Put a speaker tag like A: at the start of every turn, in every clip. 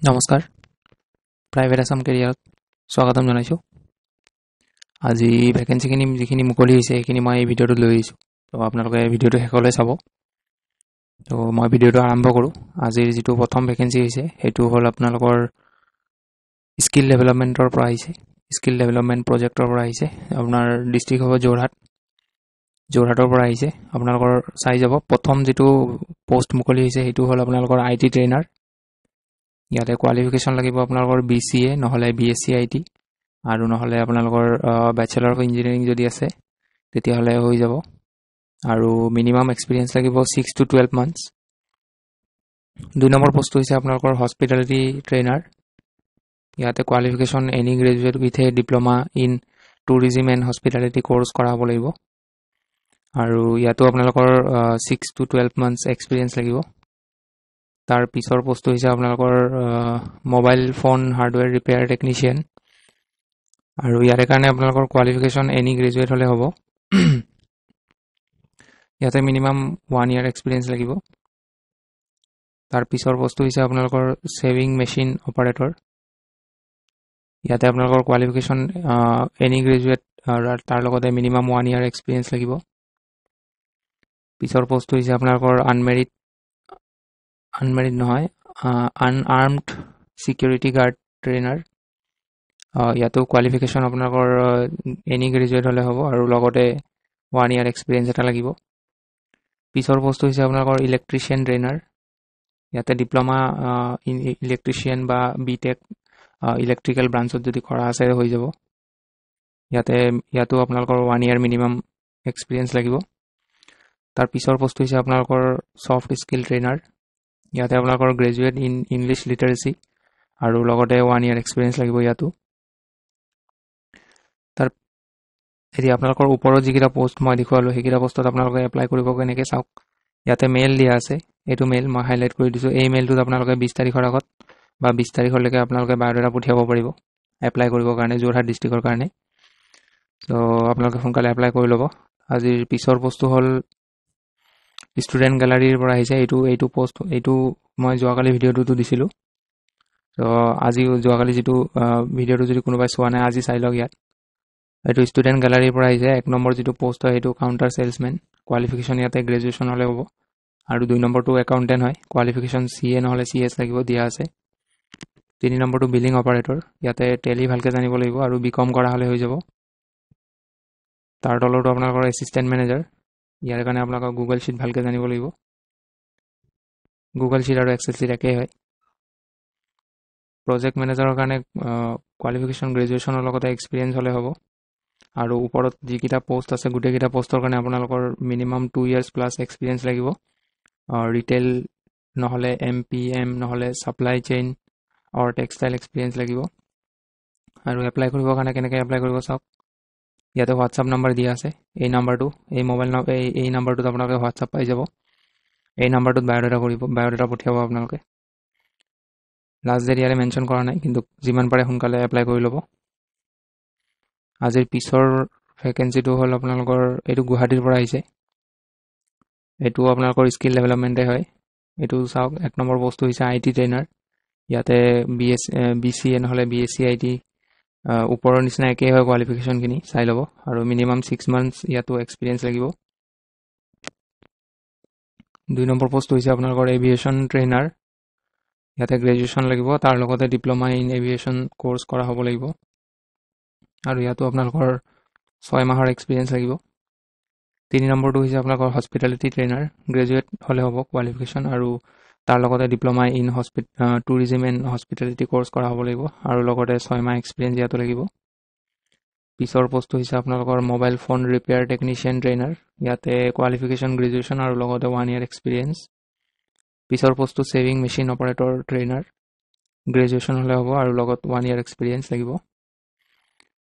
A: নমস্কাৰ প্ৰাইভেট আছাম কেৰিয়াৰত স্বাগতম জনাইছোঁ। আজি ভেকেঞ্চিখিনি যিখিনি মুকলি হৈছে সেইখিনি মই এই ভিডিঅ'টোত লৈ আহিছোঁ। তো আপোনালোকে ভিডিঅ'টো শেষলৈ চাব। তো মই ভিডিঅ'টো আৰম্ভ কৰোঁ। আজিৰ যিটো প্ৰথম ভেকেঞ্চি হৈছে সেইটো হ'ল আপোনালোকৰ স্কিল ডেভেলপমেণ্টৰ পৰা আহিছে। স্কিল ডেভেলপমেণ্ট প্ৰজেক্টৰ পৰা আহিছে। আপোনাৰ ডিষ্ট্ৰিক্ট হ'ব যোৰহাটৰ পৰা আহিছে। আপোনালোকৰ চাই যাব প্ৰথম যিটো পোষ্ট মুকলি হৈছে সেইটো হ'ল আপোনালোকৰ IT ট্ৰেইনাৰ। ইয়াতে কোৱালিফিকেশ্যন লাগিব আপোনালোকৰ BCA নহ'লে BSc IT আৰু নহ'লে আপোনালোকৰ বেচেলৰ অফ ইঞ্জিনিয়াৰিং যদি আছে তেতিয়াহ'লে হৈ যাব। আৰু মিনিমাম এক্সপিৰিয়েঞ্চ লাগিব 6 to 12 months। 2 নম্বৰ পোষ্ট হৈছে আপোনালোকৰ হস্পিটেলিটি ট্ৰেইনাৰ। ইয়াতে qualification any graduate with a diploma in tourism and hospitality course কৰা হ'ব লাগিব। আৰু ইয়াতো আপোনালোকৰ 6 to 12 months এক্সপিৰিয়েঞ্চ লাগিব। তাৰ পিছৰ পোষ্টটো হৈছে আপোনালোকৰ mobile phone hardware repair technician. আৰু ইয়াৰে কাৰণে আপোনালোকৰ কোৱালিফিকেশ্যন এনি গ্ৰেজুৱেট হ'লে হ'ব। ইয়াতে মিনিমাম 1 year এক্সপিৰিয়েঞ্চ লাগিব। তাৰ পিছৰ পোষ্টটো হৈছে আপোনালোকৰ ছেভিং মেচিন অপাৰেটৰ। ইয়াতে আপোনালোকৰ কোৱালিফিকেশ্যন এনি গ্ৰেজুৱেট তাৰ লগতে মিনিমাম 1 year এক্সপিৰিয়েঞ্চ লাগিব। পিছৰ পোষ্টটো হৈছে আপোনালোকৰ আনমেৰিড নহয় আনআৰ্মড ছিকিউৰিটি গাৰ্ড ট্ৰেইনাৰ। ইয়াতো কোৱালিফিকেশ্যন আপোনালোকৰ এনি গ্ৰেজুৱেট হ'লে হ'ব আৰু লগতে 1 year এক্সপিৰিয়েঞ্চ এটা লাগিব। পিছৰ পোষ্টটো হৈছে আপোনালোকৰ ইলেক্ট্ৰিচিয়ান ট্ৰেইনাৰ। ইয়াতে ডিপ্ল'মা ইলেক্ট্ৰিচিয়ান বা BTech ইলেক্ট্ৰিকেল ব্ৰাঞ্চত যদি কৰা আছে হৈ যাব। ইয়াতো আপোনালোকৰ 1 year মিনিমাম এক্সপিৰিয়েঞ্চ লাগিব। তাৰ পিছৰ পোষ্টটো হৈছে আপোনালোকৰ ছফ্ট স্কিল ট্ৰেইনাৰ। ইয়াতে আপোনালোকৰ গ্ৰেজুৱেট ইন ইংলিছ লিটাৰেচি আৰু লগতে 1 year এক্সপিৰিয়েঞ্চ লাগিব ইয়াতো। এতিয়া আপোনালোকৰ ওপৰত যিকেইটা পোষ্ট মই দেখুৱালোঁ সেইকেইটা পোষ্টত আপোনালোকে এপ্লাই কৰিব কেনেকৈ চাওক। ইয়াতে মেইল দিয়া আছে, এইটো মেইল মই হাইলাইট কৰি দিছোঁ। এই মেইলটোত আপোনালোকে 20 তাৰিখৰ আগত বা 20 তাৰিখলৈকে আপোনালোকে বায়'ডাটা পঠিয়াব পাৰিব এপ্লাই কৰিবৰ কাৰণে যোৰহাট ডিষ্ট্ৰিক্টৰ কাৰণে। ত' আপোনালোকে সোনকালে এপ্লাই কৰি ল'ব। আজিৰ পিছৰ পোষ্টটো হ'ল ষ্টুডেণ্ট গেলাৰীৰ পৰা আহিছে। এইটো মই যোৱাকালি ভিডিঅ'টোতো দিছিলোঁ। ত' যোৱাকালি যিটো ভিডিঅ'টো যদি কোনোবাই চোৱা নাই আজি চাই লওক। ইয়াত এইটো ষ্টুডেণ্ট গেলাৰীৰ পৰা আহিছে। 1 নম্বৰ যিটো পোষ্ট হয় সেইটো কাউণ্টাৰ ছেলছমেন। কোৱালিফিকেশ্যন ইয়াতে গ্ৰেজুৱেশ্যন হ'লে হ'ব। আৰু 2 নম্বৰটো একাউণ্টেণ্ট হয়, কোৱালিফিকেশ্যন CA নহ'লে CS লাগিব, দিয়া আছে। 3 নম্বৰটো বিলিং অপাৰেটৰ। ইয়াতে টেলি ভালকৈ জানিব লাগিব আৰু BCom কৰা হ'লে হৈ যাব। তাৰ তলৰটো আপোনালোকৰ এছিষ্টেণ্ট মেনেজাৰ। ইয়াৰ কাৰণে আপোনালোকৰ গুগল শ্বীট ভালকৈ জানিব লাগিব। গুগল শ্বীট আৰু এক্সেল শ্বীট একেই হয়। প্ৰজেক্ট মেনেজাৰৰ কাৰণে কোৱালিফিকেশ্যন গ্ৰেজুৱেশ্যনৰ লগতে এক্সপিৰিয়েঞ্চ হ'লে হ'ব। আৰু ওপৰত যিকেইটা পোষ্ট আছে গোটেইকেইটা পোষ্টৰ কাৰণে আপোনালোকৰ মিনিমাম 2 years প্লাছ এক্সপিৰিয়েঞ্চ লাগিব। ৰিটেইল নহ'লে MPM নহ'লে ছাপ্লাই চেইন অৰ টেক্সটাইল এক্সপিৰিয়েঞ্চ লাগিব। আৰু এপ্লাই কৰিবৰ কাৰণে কেনেকৈ এপ্লাই কৰিব চাওক। ইয়াতে হোৱাটছআপ নাম্বাৰ দিয়া আছে। এই নাম্বাৰটো এই নাম্বাৰটোত আপোনালোকে হোৱাটছআপ পাই যাব। এই নাম্বাৰটোত বায়'ডাটা পঠিয়াব আপোনালোকে। লাষ্ট ডেট ইয়াৰে মেনশ্যন কৰা নাই, কিন্তু যিমান পাৰে সোনকালে এপ্লাই কৰি ল'ব। আজিৰ পিছৰ ভেকেঞ্চিটো হ'ল আপোনালোকৰ এইটো গুৱাহাটীৰ পৰা আহিছে। এইটো আপোনালোকৰ স্কিল ডেভেলপমেণ্টে হয়। এইটো চাওক 1 নম্বৰ পোষ্টটো হৈছে IT ট্ৰেইনাৰ। ইয়াতে BCA নহ'লে BSc IT ওপৰৰ নিচিনা একেই হয় কোৱালিফিকেশ্যনখিনি চাই ল'ব। আৰু মিনিমাম 6 months ইয়াতো এক্সপিৰিয়েঞ্চ লাগিব। 2 নম্বৰ পোষ্ট হৈছে আপোনালোকৰ এভিয়েশ্যন ট্ৰেইনাৰ। ইয়াতে গ্ৰেজুৱেশ্যন লাগিব, তাৰ লগতে ডিপ্ল'মা ইন এভিয়েশ্যন কোৰ্চ কৰা হ'ব লাগিব। আৰু ইয়াতো আপোনালোকৰ 6 মাহৰ এক্সপিৰিয়েঞ্চ লাগিব। 3 নম্বৰটো হৈছে আপোনালোকৰ হস্পিটেলিটি ট্ৰেইনাৰ। গ্ৰেজুৱেট হ'লে হ'ব কোৱালিফিকেশ্যন আৰু তাৰ লগতে diploma in tourism and hospitality course কৰা হ'ব লাগিব আৰু লগতে 6 মাহ এক্সপিৰিয়েঞ্চ ইয়াতো লাগিব। পিছৰ পোষ্টটো হৈছে আপোনালোকৰ mobile phone repair technician trainer. ইয়াতে কোৱালিফিকেশ্যন গ্ৰেজুৱেশ্যন আৰু লগতে 1 year এক্সপিৰিয়েঞ্চ। পিছৰ পোষ্টটো saving machine operator trainer. Graduation হ'লে হ'ব আৰু লগত 1 year এক্সপিৰিয়েঞ্চ লাগিব।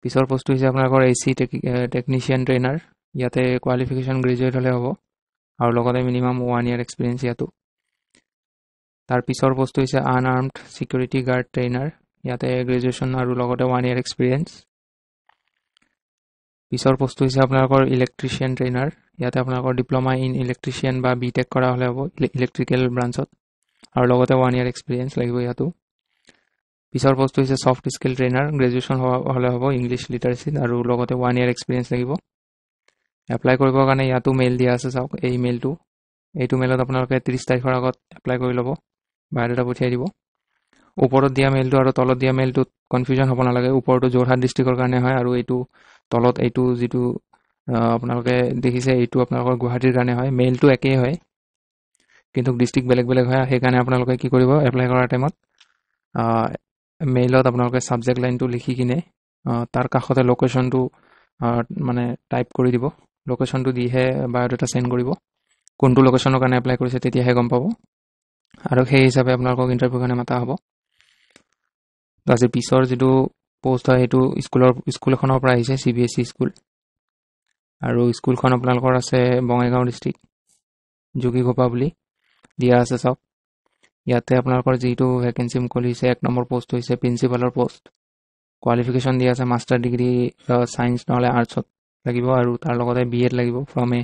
A: পিছৰ পোষ্টটো হৈছে আপোনালোকৰ AC টেকনিচিয়ান ট্ৰেইনাৰ। ইয়াতে কোৱালিফিকেশ্যন গ্ৰেজুৱেট হ'লে হ'ব আৰু লগতে মিনিমাম 1 year এক্সপিৰিয়েঞ্চ ইয়াতো। তাৰ পিছৰ পোষ্টটো হৈছে আনআৰ্মড ছিকিউৰিটি গাৰ্ড ট্ৰেইনাৰ। ইয়াতে গ্ৰেজুৱেশ্যন আৰু লগতে 1 year এক্সপিৰিয়েঞ্চ। পিছৰ পোষ্টটো হৈছে আপোনালোকৰ ইলেক্ট্ৰিচিয়ান ট্ৰেইনাৰ। ইয়াতে আপোনালোকৰ ডিপ্ল'মা ইন ইলেক্ট্ৰিচিয়ান বা BTech কৰা হ'লে হ'ব ইলেক্ট্ৰিকেল ব্ৰাঞ্চত আৰু লগতে 1 year এক্সপিৰিয়েঞ্চ লাগিব ইয়াতো। পিছৰ পোষ্ট হৈছে সফট স্কিল ট্ৰেইনাৰ, গ্ৰেজুৱেশ্যন হ'লে হ'ব ইংলিছ লিটাৰেচি আৰু লগতে 1 ইয়াৰ এক্সপিৰিয়েঞ্চ লাগিব। এপ্লাই কৰিবৰ কাৰণে ইয়াতো মেইল দিয়া আছে, চাওক এই মেইলটো। এইটো মেইলত আপোনালোকে 30 তাৰিখৰ আগত এপ্লাই কৰি ল'ব, বায়'ডাটা পঠিয়াই দিব। ওপৰত দিয়া মেইলটো আৰু তলত দিয়া মেইলটোত কনফিউজন হ'ব নালাগে। ওপৰটো যোৰহাট ডিষ্ট্ৰিক্টৰ কাৰণে হয় আৰু এইটো তলত এইটো যিটো আপোনালোকে দেখিছে এইটো আপোনালোকৰ গুৱাহাটীৰ কাৰণে হয়। মেইলটো একেই হয় কিন্তু ডিষ্ট্ৰিক্ট বেলেগ বেলেগ হয়। সেইকাৰণে আপোনালোকে কি কৰিব, এপ্লাই কৰাৰ টাইমত মেইলত আপোনালোকে ছাবজেক্ট লাইনটো লিখি কিনে তাৰ কাষতে লোকেশ্যনটো মানে টাইপ কৰি দিব। লোকেশ্যনটো দিহে বায়'ডাটা চেণ্ড কৰিব। কোনটো লোকেশ্যনৰ কাৰণে এপ্লাই কৰিছে তেতিয়াহে গম পাব আৰু সেই হিচাপে আপোনালোকক ইণ্টাৰভিউৰ কাৰণে মাতা হ'ব। আজি পিছৰ যিটো পোষ্ট হয় সেইটো স্কুল এখনৰ পৰা আহিছে, CBSE স্কুল। আৰু স্কুলখন আপোনালোকৰ আছে বঙাইগাঁও ডিষ্ট্ৰিক্ট, যোগীঘোপা বুলি দিয়া আছে। চাওক ইয়াতে আপোনালোকৰ যিটো ভেকেঞ্চি মুকলিছে 1 নম্বৰ পোষ্ট হৈছে প্ৰিন্সিপালৰ পোষ্ট। কোৱালিফিকেশ্যন দিয়া আছে মাষ্টাৰ ডিগ্ৰী ছায়েন্স নহ'লে আৰ্টছত লাগিব আৰু তাৰ লগতে BEd লাগিব ফ্ৰম এ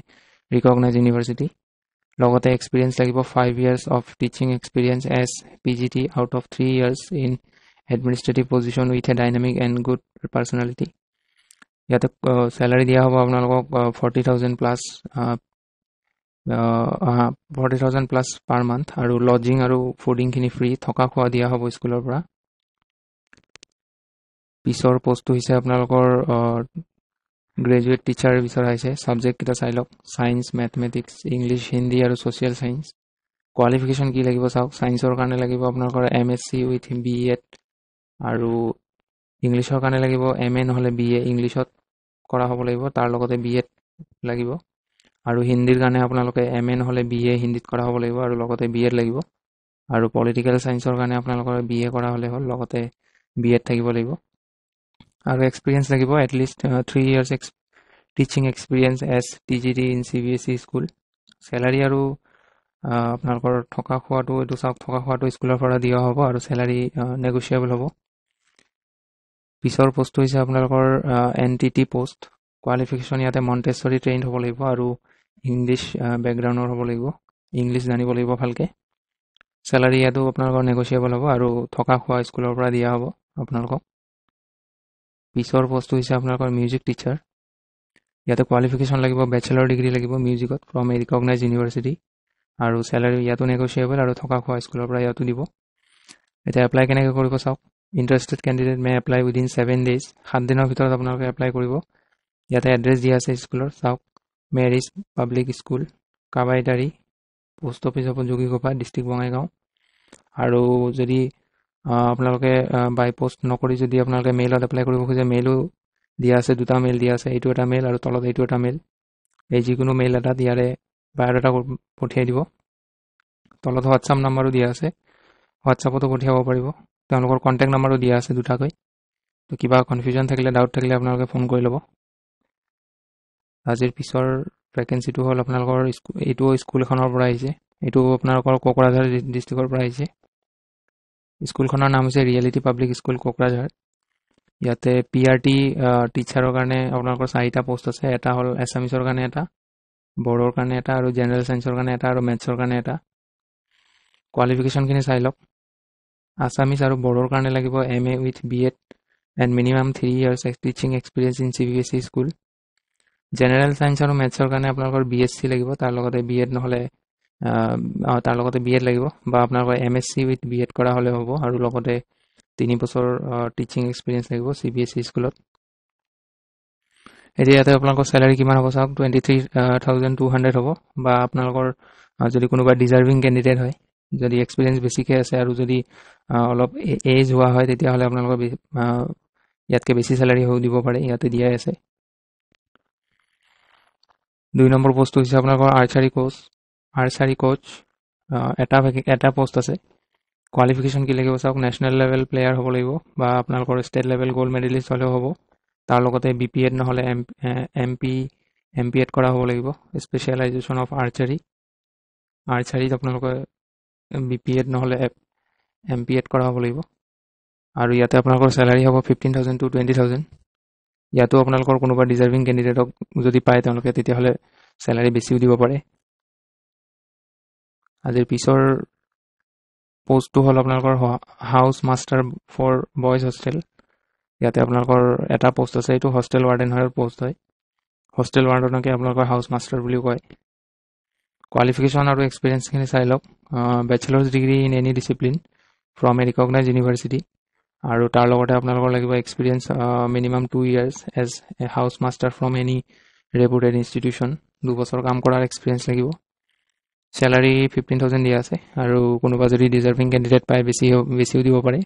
A: ৰিকগনাইজ ইউনিভাৰ্চিটি। লগতে এক্সপিৰিয়েঞ্চ লাগিব 5 years of teaching experience as PGT out of 3 years in administrative position with a dynamic and good personality. ইয়াতে চেলাৰি দিয়া হ'ব আপোনালোকক 40,000 প্লাছ পাৰ মান্থ আৰু লজিং আৰু ফুডিংখিনি ফ্ৰী, থকা খোৱা দিয়া হ'ব স্কুলৰ পৰা। পিছৰ পোষ্টটো হৈছে আপোনালোকৰ গ্ৰেজুৱেট টিচাৰ বিচৰা হৈছে। ছাবজেক্টকেইটা চাই লওক, ছায়েন্স, মেথমেটিক্স, ইংলিছ, হিন্দী আৰু ছ'চিয়েল ছায়েন্স। কোৱালিফিকেশ্যন কি লাগিব চাওক, ছায়েন্সৰ কাৰণে লাগিব আপোনালোকৰ MSc উইথ BEd আৰু ইংলিছৰ কাৰণে লাগিব MA নহ'লে BA ইংলিছত কৰা হ'ব লাগিব, তাৰ লগতে BEd লাগিব। আৰু হিন্দীৰ কাৰণে আপোনালোকে MA নহ'লে BA হিন্দীত কৰা হ'ব লাগিব আৰু লগতে BEd লাগিব। আৰু পলিটিকেল ছায়েন্সৰ কাৰণে আপোনালোকৰ BA কৰা হ'লে হ'ল, লগতে BEd থাকিব লাগিব। আৰু এক্সপিৰিয়েঞ্চ লাগিব at least 3 years teaching experience as TGT in CBSE school. Salary আৰু আপোনালোকৰ থকা খোৱাটো এইটো চাওক, থকা খোৱাটো স্কুলৰ পৰা দিয়া হ'ব আৰু চেলাৰি নেগচিয়েবল হ'ব। পিছৰ পোষ্টটো হৈছে আপোনালোকৰ NTT পোষ্ট। কোৱালিফিকেশ্যন ইয়াতে মণ্টেছৰী ট্ৰেইনড হ'ব লাগিব আৰু ইংলিছ বেকগ্ৰাউণ্ডৰ হ'ব লাগিব, ইংলিছ জানিব লাগিব ভালকৈ। চেলাৰি ইয়াতো আপোনালোকৰ নেগচিয়েবল হ'ব আৰু থকা খোৱা স্কুলৰ পৰা দিয়া হ'ব আপোনালোকক। পিছৰ পোষ্টটো হৈছে আপোনালোকৰ মিউজিক টিচাৰ। ইয়াতে কোৱালিফিকেশ্যন লাগিব বেচেলৰ ডিগ্ৰী লাগিব মিউজিকত ফ্ৰম এ ৰিকগনাইজ ইউনিভাৰ্চিটি আৰু চেলাৰি ইয়াতো নেগচিয়েবল আৰু থকা খোৱা স্কুলৰ পৰা ইয়াতো দিব। এতিয়া এপ্লাই কেনেকৈ কৰিব চাওক, ইণ্টাৰেষ্টেড কেণ্ডিডেট মে এপ্লাই উইদিন 7 days, 7 দিনৰ ভিতৰত আপোনালোকে এপ্লাই কৰিব। ইয়াতে এড্ৰেছ দিয়া আছে স্কুলৰ, চাওক Mary's public school, Kabaitari, post office হ'ব যোগীঘোপা, ডিষ্ট্ৰিক্ট বঙাইগাঁও। আৰু যদি আপোনালোকে বাই পোষ্ট নকৰি যদি আপোনালোকে মেইলত এপ্লাই কৰিব খোজে, মেইলো দিয়া আছে, 2টা মেইল দিয়া আছে, এইটো এটা মেইল আৰু তলত এইটো এটা মেইল। এই যিকোনো মেইল এটাত ইয়াৰে বায়'ডাটা পঠিয়াই দিব। তলত হোৱাটছআপ নাম্বাৰো দিয়া আছে, হোৱাটছআপতো পঠিয়াব পাৰিব। তেওঁলোকৰ কণ্টেক্ট নাম্বাৰো দিয়া আছে 2টাকৈ। তো কিবা কনফিউজন থাকিলে, ডাউট থাকিলে আপোনালোকে ফোন কৰি ল'ব। আজিৰ পিছৰ ভেকেঞ্চিটো হ'ল আপোনালোকৰ এইটো স্কুল এখনৰ পৰা আহিছে, এইটো আপোনালোকৰ কোকৰাঝাৰ ডিষ্ট্ৰিক্টৰ পৰা আহিছে। স্কুলখনৰ নাম হৈছে ৰিয়েলিটি পাব্লিক স্কুল কোকৰাঝাৰ। ইয়াতে PRT টিচাৰৰ কাৰণে আপোনালোকৰ 4টা পোষ্ট আছে। এটা হ'ল এছামিছৰ কাৰণে এটা, বড়োৰ কাৰণে এটা আৰু জেনেৰেল ছায়েন্সৰ কাৰণে এটা আৰু মেথছৰ কাৰণে এটা। কোৱালিফিকেশ্যনখিনি চাই লওক, আছামিছ আৰু বড়োৰ কাৰণে লাগিব MA with BEd and minimum 3 years teaching experience in CBSE school. General science আৰু মেথছৰ কাৰণে আপোনালোকৰ BSc লাগিব, তাৰ লগতে BEd নহ'লে তাৰ লগতে BEd লাগিব বা আপোনালোকৰ MSc উইথ BEd কৰা হ'লে হ'ব আৰু লগতে 3 বছৰ টিচিং এক্সপিৰিয়েঞ্চ লাগিব CBSE স্কুলত। এতিয়া ইয়াতে আপোনালোকৰ চেলাৰি কিমান হ'ব চাওক, 23,200 হ'ব। বা আপোনালোকৰ যদি কোনোবা ডিজাৰ্ভিং কেণ্ডিডেট হয়, যদি এক্সপিৰিয়েঞ্চ বেছিকৈ আছে আৰু যদি অলপ এজ হোৱা হয় তেতিয়াহ'লে আপোনালোকৰ ইয়াতকৈ বেছি চেলাৰি দিব পাৰে, ইয়াতে দিয়াই আছে। 2 নম্বৰ পোষ্টটো হৈছে আপোনালোকৰ আৰ্চাৰী কোচ। এটা পোষ্ট আছে। কোৱালিফিকেশ্যন কি লাগিব চাওক, নেশ্যনেল লেভেল প্লেয়াৰ হ'ব লাগিব বা আপোনালোকৰ ষ্টেট লেভেল গ'ল্ড মেডেলিষ্ট হ'লেও হ'ব। তাৰ লগতে BPEd নহ'লে MPEd কৰা হ'ব লাগিব, স্পেচিয়েলাইজেশ্যন অফ আৰ্চাৰীত আপোনালোকে BPEd নহ'লে MPEd কৰা হ'ব লাগিব। আৰু ইয়াতে আপোনালোকৰ চেলাৰি হ'ব 15,000 to 20,000। ইয়াতো আপোনালোকৰ কোনোবা ডিজাৰ্ভিং কেণ্ডিডেটক যদি পায় তেওঁলোকে তেতিয়াহ'লে চেলাৰি বেছিও দিব পাৰে। আজিৰ পিছৰ পোষ্টটো হ'ল আপোনালোকৰ house master for boys hostel. ইয়াতে আপোনালোকৰ এটা পোষ্ট আছে, এইটো হোষ্টেল ৱাৰ্ডেনৰ পোষ্ট হয়। হোষ্টেল ৱাৰ্ডেনকে আপোনালোকৰ হাউচ মাষ্টাৰ বুলিও কয়। কোৱালিফিকেশ্যন আৰু এক্সপিৰিয়েঞ্চখিনি চাই লওক। Bachelor's degree in any discipline from a recognise university, আৰু তাৰ লগতে আপোনালোকৰ লাগিব experience minimum 2 years as a house master from any reputed institution. 2 বছৰ কাম কৰাৰ এক্সপিৰিয়েঞ্চ লাগিব। চেলাৰী 15,000 দিয়া আছে, আৰু কোনোবা যদি ডিজাৰ্ভিং কেণ্ডিডেট পায় বেছিও দিব পাৰে।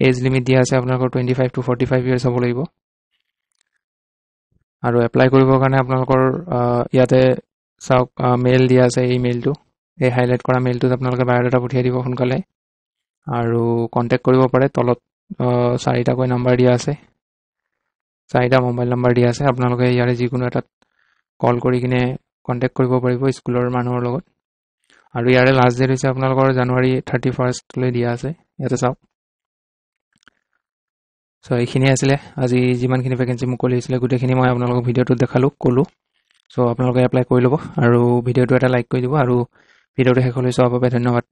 A: এজ লিমিট দিয়া আছে আপোনালোকৰ 25 to 45 years হ'ব লাগিব। আৰু এপ্লাই কৰিবৰ কাৰণে আপোনালোকৰ ইয়াতে চাওক মেইল দিয়া আছে, এই মেইলটো, এই হাইলাইট কৰা মেইলটোত আপোনালোকে বায়'ডাটা পঠিয়াই দিব সোনকালে, আৰু কণ্টেক্ট কৰিব পাৰে। তলত 4টাকৈ নাম্বাৰ দিয়া আছে, 4টা মোবাইল নাম্বাৰ দিয়া আছে। আপোনালোকে ইয়াৰে যিকোনো এটাত কল কৰি কিনে কণ্টেক্ট কৰিব পাৰিব স্কুলৰ মানুহৰ লগত। আৰু ইয়াৰে লাষ্ট ডেট হৈছে আপোনালোকৰ জানুৱাৰী 31 দিয়া আছে, ইয়াতে চাওক। চ' এইখিনি আছিলে আজি যিমানখিনি ভেকেঞ্চি মুকলি হৈছিলে গোটেইখিনি মই আপোনালোকক ভিডিঅ'টোত দেখালোঁ, ক'লোঁ। চ' আপোনালোকে এপ্লাই কৰি ল'ব, আৰু ভিডিঅ'টো এটা লাইক কৰি দিব, আৰু ভিডিঅ'টো শেষলৈ চোৱাৰ বাবে ধন্যবাদ।